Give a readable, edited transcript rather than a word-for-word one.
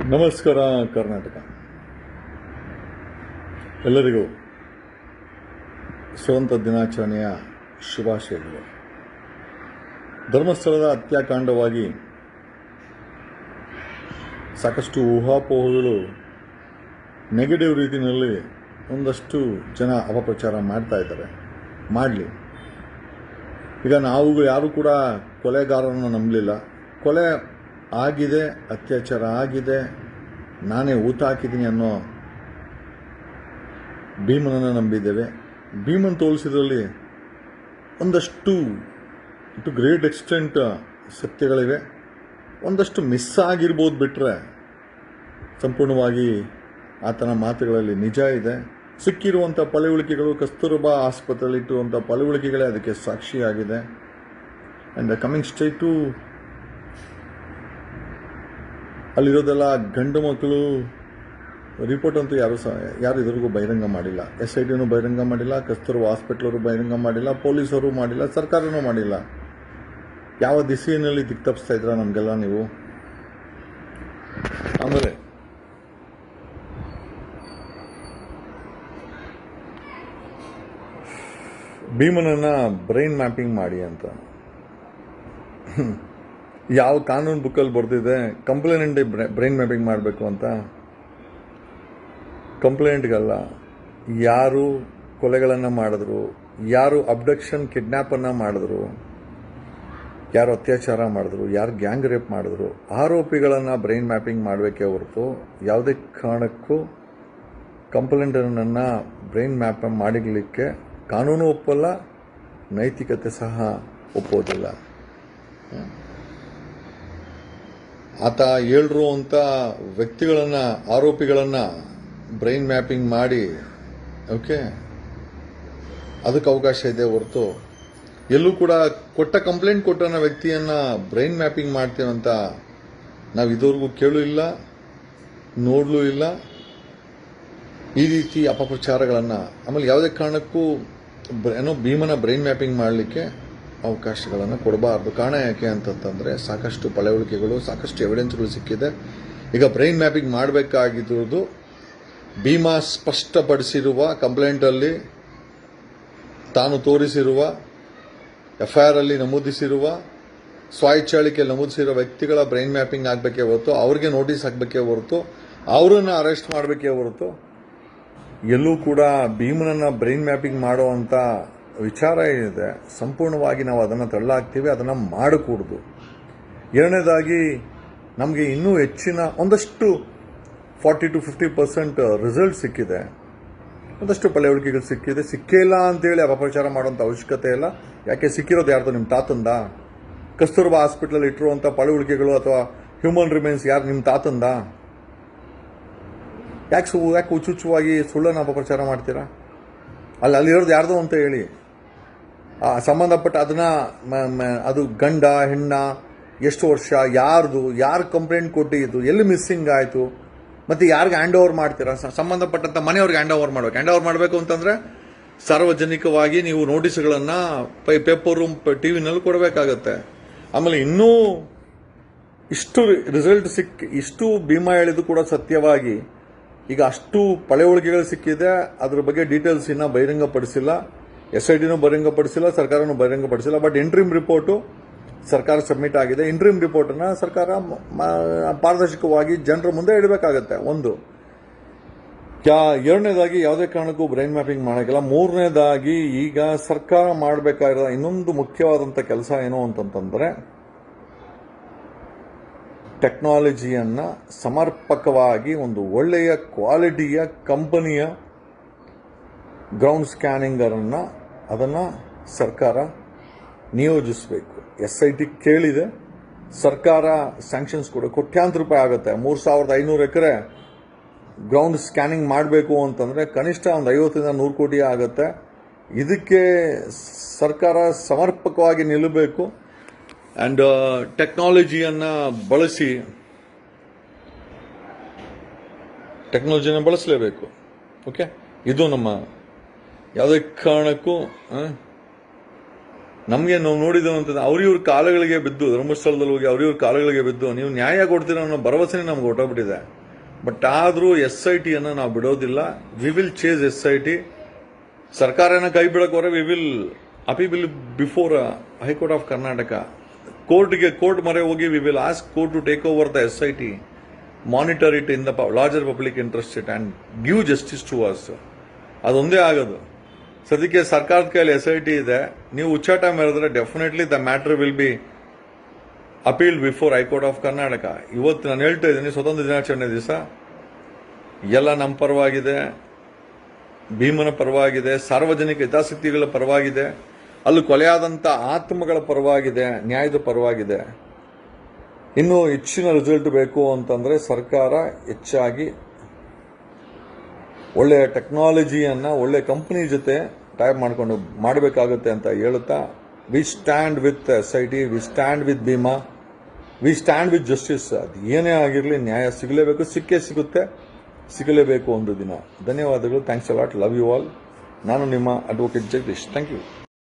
ನಮಸ್ಕಾರ ಕರ್ನಾಟಕ. ಎಲ್ಲರಿಗೂ ಸ್ವತಂತ್ರ ದಿನಾಚರಣೆಯ ಶುಭಾಶಯಗಳು. ಧರ್ಮಸ್ಥಳದ ಹತ್ಯಾಕಾಂಡವಾಗಿ ಸಾಕಷ್ಟು ಊಹಾಪೋಹಗಳು ನೆಗೆಟಿವ್ ರೀತಿಯಲ್ಲಿ ಒಂದಷ್ಟು ಜನ ಅಪಪ್ರಚಾರ ಮಾಡ್ತಾ ಇದ್ದಾರೆ. ಮಾಡಲಿ. ಈಗ ನಾವು ಯಾರೂ ಕೂಡ ಕೊಲೆಗಾರರನ್ನು ನಂಬಲಿಲ್ಲ. ಕೊಲೆ ಆಗಿದೆ, ಅತ್ಯಾಚಾರ ಆಗಿದೆ, ನಾನೇ ಊತ ಹಾಕಿದ್ದೀನಿ ಅನ್ನೋ ಭೀಮನನ್ನು ನಂಬಿದ್ದೇವೆ. ಭೀಮನ್ ತೋರಿಸಿದ್ರಲ್ಲಿ ಒಂದಷ್ಟು ಟು ಗ್ರೇಟ್ ಎಕ್ಸ್ಟೆಂಟ್ ಸತ್ಯಗಳಿವೆ. ಒಂದಷ್ಟು ಮಿಸ್ ಆಗಿರ್ಬೋದು ಬಿಟ್ಟರೆ ಸಂಪೂರ್ಣವಾಗಿ ಆತನ ಮಾತುಗಳಲ್ಲಿ ನಿಜ ಇದೆ. ಸಿಕ್ಕಿರುವಂಥ ಪಳೆಯುಳಿಕೆಗಳು ಕಸ್ತೂರ್ಬಾ ಆಸ್ಪತ್ರೆಯಲ್ಲಿ ಇಟ್ಟಿರುವಂಥ ಪಳೆಯುಳಿಕೆಗಳೇ ಅದಕ್ಕೆ ಸಾಕ್ಷಿಯಾಗಿದೆ. ಆ್ಯಂಡ್ ಕಮಿಂಗ್ ಸ್ಟ್ರೈಟ್ ಟು ಅಲ್ಲಿರೋದೆಲ್ಲ ಗಂಡು ಮಕ್ಕಳು ರಿಪೋರ್ಟ್ ಅಂತೂ ಯಾರು ಇದ್ರಿಗೂ ಬಹಿರಂಗ ಮಾಡಿಲ್ಲ. SITನೂ ಬಹಿರಂಗ ಮಾಡಿಲ್ಲ, ಕಸ್ತೂರ್ಬಾ ಹಾಸ್ಪಿಟ್ಲವರು ಬಹಿರಂಗ ಮಾಡಿಲ್ಲ, ಪೊಲೀಸರು ಮಾಡಿಲ್ಲ, ಸರ್ಕಾರನೂ ಮಾಡಿಲ್ಲ. ಯಾವ ದಿಸೆಯಲ್ಲಿ ದಿಕ್ತಪ್ಪಿಸ್ತಾ ಇದ್ರ ನಮಗೆಲ್ಲ ನೀವು? ಆಮೇಲೆ ಭೀಮನನ್ನ ಬ್ರೈನ್ ಮ್ಯಾಪಿಂಗ್ ಮಾಡಿ ಅಂತ ಯಾವ ಕಾನೂನು ಬುಕ್ಕಲ್ಲಿ ಬರ್ದಿದೆ? ಕಂಪ್ಲೇಂಟ್ ಬ್ರೈನ್ ಮ್ಯಾಪಿಂಗ್ ಮಾಡಬೇಕು ಅಂತ. ಕಂಪ್ಲೇಂಟ್ಗಲ್ಲ, ಯಾರು ಕೊಲೆಗಳನ್ನು ಮಾಡಿದ್ರು, ಯಾರು ಅಬ್ಡಕ್ಷನ್ ಕಿಡ್ನ್ಯಾಪನ್ನು ಮಾಡಿದ್ರು, ಯಾರು ಅತ್ಯಾಚಾರ ಮಾಡಿದ್ರು, ಯಾರು ಗ್ಯಾಂಗ್ ರೇಪ್ ಮಾಡಿದ್ರು, ಆರೋಪಿಗಳನ್ನು ಬ್ರೈನ್ ಮ್ಯಾಪಿಂಗ್ ಮಾಡಬೇಕೇ ಹೊರತು ಯಾವುದೇ ಕಾರಣಕ್ಕೂ ಕಂಪ್ಲೇಂಟನ್ನು ಬ್ರೈನ್ ಮ್ಯಾಪ್ ಮಾಡಿರಲಿಕ್ಕೆ ಕಾನೂನು ಒಪ್ಪಲ್ಲ, ನೈತಿಕತೆ ಸಹ ಒಪ್ಪೋದಿಲ್ಲ. ಆತ ಹೇಳ್ರು ಅಂತ ವ್ಯಕ್ತಿಗಳನ್ನು, ಆರೋಪಿಗಳನ್ನು ಬ್ರೈನ್ ಮ್ಯಾಪಿಂಗ್ ಮಾಡಿ ಓಕೆ ಅದಕ್ಕೆ ಅವಕಾಶ ಇದೆ ಹೊರತು ಎಲ್ಲೂ ಕೂಡ ಕಂಪ್ಲೇಂಟ್ ಕೊಟ್ಟ ವ್ಯಕ್ತಿಯನ್ನು ಬ್ರೈನ್ ಮ್ಯಾಪಿಂಗ್ ಮಾಡ್ತೀವಂತ ನಾವು ಇದುವರೆಗೂ ಕೇಳೂ ಇಲ್ಲ, ನೋಡಲೂ ಇಲ್ಲ. ಈ ರೀತಿ ಅಪಪ್ರಚಾರಗಳನ್ನು ಆಮೇಲೆ ಯಾವುದೇ ಕಾರಣಕ್ಕೂ ಭೀಮನ ಬ್ರೈನ್ ಮ್ಯಾಪಿಂಗ್ ಮಾಡಲಿಕ್ಕೆ ಅವಕಾಶಗಳನ್ನು ಕೊಡಬಾರ್ದು. ಕಾರಣ ಯಾಕೆ ಅಂತಂದರೆ ಸಾಕಷ್ಟು ಪಳೆಯುಳಿಕೆಗಳು, ಸಾಕಷ್ಟು ಎವಿಡೆನ್ಸ್ಗಳು ಸಿಕ್ಕಿದೆ. ಈಗ ಬ್ರೈನ್ ಮ್ಯಾಪಿಂಗ್ ಮಾಡಬೇಕಾಗಿದ್ದು ಭೀಮಾ ಸ್ಪಷ್ಟಪಡಿಸಿರುವ ಕಂಪ್ಲೇಂಟಲ್ಲಿ ತಾನು ತೋರಿಸಿರುವ FIR ಅಲ್ಲಿ ನಮೂದಿಸಿರುವ ಸ್ವಾಯಿಚ್ಛಾಳಿಕೆಯಲ್ಲಿ ನಮೂದಿಸಿರುವ ವ್ಯಕ್ತಿಗಳ ಬ್ರೈನ್ ಮ್ಯಾಪಿಂಗ್ ಆಗಬೇಕೇ ಹೊರತು, ಅವ್ರಿಗೆ ನೋಟಿಸ್ ಆಗಬೇಕೇ ಹೊರತು, ಅವರನ್ನು ಅರೆಸ್ಟ್ ಮಾಡಬೇಕೇ ಹೊರತು ಎಲ್ಲೂ ಕೂಡ ಭೀಮನನ್ನು ಬ್ರೈನ್ ಮ್ಯಾಪಿಂಗ್ ಮಾಡುವಂಥ ವಿಚಾರ ಏನಿದೆ ಸಂಪೂರ್ಣವಾಗಿ ನಾವು ಅದನ್ನು ತಳ್ಳಾಕ್ತೀವಿ, ಅದನ್ನು ಮಾಡಕೂಡದು. ಎರಡನೇದಾಗಿ ನಮಗೆ ಇನ್ನೂ ಹೆಚ್ಚಿನ ಒಂದಷ್ಟು 40 to 50% ರಿಸಲ್ಟ್ ಸಿಕ್ಕಿದೆ, ಒಂದಷ್ಟು ಪಳೆಯುಳಿಕೆಗಳು ಸಿಕ್ಕಿದೆ. ಸಿಕ್ಕಿಲ್ಲ ಅಂತೇಳಿ ಅಪಪ್ರಚಾರ ಮಾಡುವಂಥ ಅವಶ್ಯಕತೆ ಇಲ್ಲ. ಯಾಕೆ ಸಿಕ್ಕಿರೋದು ಯಾರ್ದು? ನಿಮ್ಮ ತಾತಂದ? ಕಸ್ತೂರ್ಬಾ ಹಾಸ್ಪಿಟ್ಲಲ್ಲಿ ಇಟ್ಟಿರುವಂಥ ಪಳೆಯುಳಿಕೆಗಳು ಅಥವಾ ಹ್ಯೂಮನ್ ರಿಮೇನ್ಸ್ ಯಾರು? ನಿಮ್ಮ ತಾತಂದ? ಯಾಕೆ ಹುಚ್ಚುಚ್ಚುವಾಗಿ ಸುಳ್ಳನ್ನು ಅಪಪ್ರಚಾರ ಮಾಡ್ತೀರಾ? ಅಲ್ಲಿರೋದು ಯಾರ್ದು ಅಂತ ಹೇಳಿ. ಸಂಬಂಧಪಟ್ಟ ಅದು ಗಂಡ ಹೆಣ್ಣ, ಎಷ್ಟು ವರ್ಷ, ಯಾರ್ದು, ಯಾರು ಕಂಪ್ಲೇಂಟ್ ಕೊಟ್ಟಿದ್ದು, ಎಲ್ಲಿ ಮಿಸ್ಸಿಂಗ್ ಆಯಿತು, ಮತ್ತು ಯಾರಿಗೆ ಹ್ಯಾಂಡ್ ಓವರ್ ಮಾಡ್ತೀರಾ? ಸಂಬಂಧಪಟ್ಟಂಥ ಮನೆಯವ್ರಿಗೆ ಹ್ಯಾಂಡ್ ಓವರ್ ಮಾಡಬೇಕು. ಹ್ಯಾಂಡ್ ಓವರ್ ಮಾಡಬೇಕು ಅಂತಂದರೆ ಸಾರ್ವಜನಿಕವಾಗಿ ನೀವು ನೋಟಿಸ್ಗಳನ್ನು ಪೇಪರು TV ಕೊಡಬೇಕಾಗತ್ತೆ. ಆಮೇಲೆ ಇನ್ನೂ ಇಷ್ಟು ರಿಸಲ್ಟ್ ಇಷ್ಟು ಭೀಮಾ ಹೇಳಿದ್ದು ಕೂಡ ಸತ್ಯವಾಗಿ ಈಗ ಅಷ್ಟು ಪಳೆಯುಳಿಕೆಗಳು ಸಿಕ್ಕಿದೆ. ಅದ್ರ ಬಗ್ಗೆ ಡೀಟೇಲ್ಸ್ ಇನ್ನೂ ಬಹಿರಂಗಪಡಿಸಿಲ್ಲ. SITನೂ ಬಹಿರಂಗಪಡಿಸಿಲ್ಲ, ಸರ್ಕಾರನೂ ಬಹಿರಂಗಪಡಿಸಿಲ್ಲ. ಬಟ್ ಇಂಟ್ರಿಮ್ ರಿಪೋರ್ಟು ಸರ್ಕಾರ ಸಬ್ಮಿಟ್ ಆಗಿದೆ. ಇಂಟ್ರಿಮ್ ರಿಪೋರ್ಟನ್ನು ಸರ್ಕಾರ ಪಾರದರ್ಶಕವಾಗಿ ಜನರ ಮುಂದೆ ಇಡಬೇಕಾಗತ್ತೆ. ಒಂದು. ಎರಡನೇದಾಗಿ ಯಾವುದೇ ಕಾರಣಕ್ಕೂ ಬ್ರೈನ್ ಮ್ಯಾಪಿಂಗ್ ಮಾಡೋಕ್ಕಿಲ್ಲ. ಮೂರನೇದಾಗಿ ಈಗ ಸರ್ಕಾರ ಮಾಡಬೇಕಾಗಿರೋ ಇನ್ನೊಂದು ಮುಖ್ಯವಾದಂಥ ಕೆಲಸ ಏನು ಅಂತಂತಂದರೆ ಟೆಕ್ನಾಲಜಿಯನ್ನು ಸಮರ್ಪಕವಾಗಿ ಒಂದು ಒಳ್ಳೆಯ ಕ್ವಾಲಿಟಿಯ ಕಂಪನಿಯ ಗ್ರೌಂಡ್ ಸ್ಕ್ಯಾನಿಂಗರನ್ನು ಅದನ್ನು ಸರ್ಕಾರ ನಿಯೋಜಿಸಬೇಕು. SIT ಕೇಳಿದೆ, ಸರ್ಕಾರ ಸ್ಯಾಂಕ್ಷನ್ಸ್ ಕೊಡು. ಕೋಟ್ಯಾಂತರ ರೂಪಾಯಿ ಆಗುತ್ತೆ. 3500 ಎಕರೆ ಗ್ರೌಂಡ್ ಸ್ಕ್ಯಾನಿಂಗ್ ಮಾಡಬೇಕು ಅಂತಂದರೆ ಕನಿಷ್ಠ ಒಂದು 50 100 ಕೋಟಿ ಆಗುತ್ತೆ. ಇದಕ್ಕೆ ಸರ್ಕಾರ ಸಮರ್ಪಕವಾಗಿ ನಿಲ್ಲಬೇಕು. ಆ್ಯಂಡ್ ಟೆಕ್ನಾಲಜಿಯನ್ನು ಬಳಸಲೇಬೇಕು. ಓಕೆ, ಇದು ನಮ್ಮ ಯಾವುದೇ ಕಾರಣಕ್ಕೂ ನಮಗೆ ನಾವು ನೋಡಿದ್ದೇವೆ ಅಂತಂದ್ರೆ ಅವ್ರಿವ್ರ ಕಾಲಗಳಿಗೆ ಬಿದ್ದು, ಧರ್ಮಸ್ಥಳದಲ್ಲಿ ಹೋಗಿ ಅವ್ರಿವ್ರ ಕಾಲಗಳಿಗೆ ಬಿದ್ದು ನೀವು ನ್ಯಾಯ ಕೊಡ್ತೀರೋ ಅನ್ನೋ ಭರವಸೆನೇ ನಮ್ಗೆ ಹೊಟ್ಟೋಗ್ಬಿಟ್ಟಿದೆ. ಬಟ್ ಆದರೂ SIT ಅನ್ನು ನಾವು ಬಿಡೋದಿಲ್ಲ. We will chase SIT. ಸರ್ಕಾರನ ಕೈ ಬಿಡೋಕೋರೆ we will appeal before high court of Karnataka. Court ಮೊರೆ ಹೋಗಿ we will ask court to take over the SIT, monitor it in the larger public interest it and give justice to us. ಅದೊಂದೇ ಆಗೋದು. ಸದ್ಯಕ್ಕೆ ಸರ್ಕಾರದ ಕೈಯಲ್ಲಿ SIT ಇದೆ. ನೀವು ಉಚ್ಚಾಟ ಮೇರಿದ್ರೆ definitely the matter will be appeal before high court of Karnataka. ಇವತ್ತು ನಾನು ಹೇಳ್ತಾ ಇದ್ದೀನಿ, ಸ್ವತಂತ್ರ ದಿನಾಚರಣೆ ದಿವಸ ಎಲ್ಲ ನಮ್ಮ ಪರವಾಗಿದೆ, ಭೀಮನ ಪರವಾಗಿದೆ, ಸಾರ್ವಜನಿಕ ಹಿತಾಸಕ್ತಿಗಳ ಪರವಾಗಿದೆ, ಅಲ್ಲಿ ಕೊಲೆಯಾದಂಥ ಆತ್ಮಗಳ ಪರವಾಗಿದೆ, ನ್ಯಾಯದ ಪರವಾಗಿದೆ. ಇನ್ನು ಹೆಚ್ಚಿನ ರಿಸಲ್ಟ್ ಬೇಕು ಅಂತಂದ್ರೆ ಸರ್ಕಾರ ಹೆಚ್ಚಾಗಿ ಒಳ್ಳೆ ಟೆಕ್ನಾಲಜಿಯನ್ನ ಒಳ್ಳೆ ಕಂಪನಿ ಜೊತೆ ಟೈಪ್ ಮಾಡ್ಕೊಂಡು ಮಾಡಬೇಕಾಗುತ್ತೆ ಅಂತ ಹೇಳುತ್ತಾ, we stand with SIT, we stand with Bhima, we stand with justice. ಅದು ಏನೇ ಆಗಿರಲಿ ನ್ಯಾಯ ಸಿಗಲೇಬೇಕು, ಸಿಗುತ್ತೆ, ಸಿಗಲೇಬೇಕು ಒಂದು ದಿನ. ಧನ್ಯವಾದಗಳು. Thanks a lot. Love you all. ನಾನು ನಿಮ್ಮ ಅಡ್ವೊಕೇಟ್ ಜಗದೀಶ್. Thank you.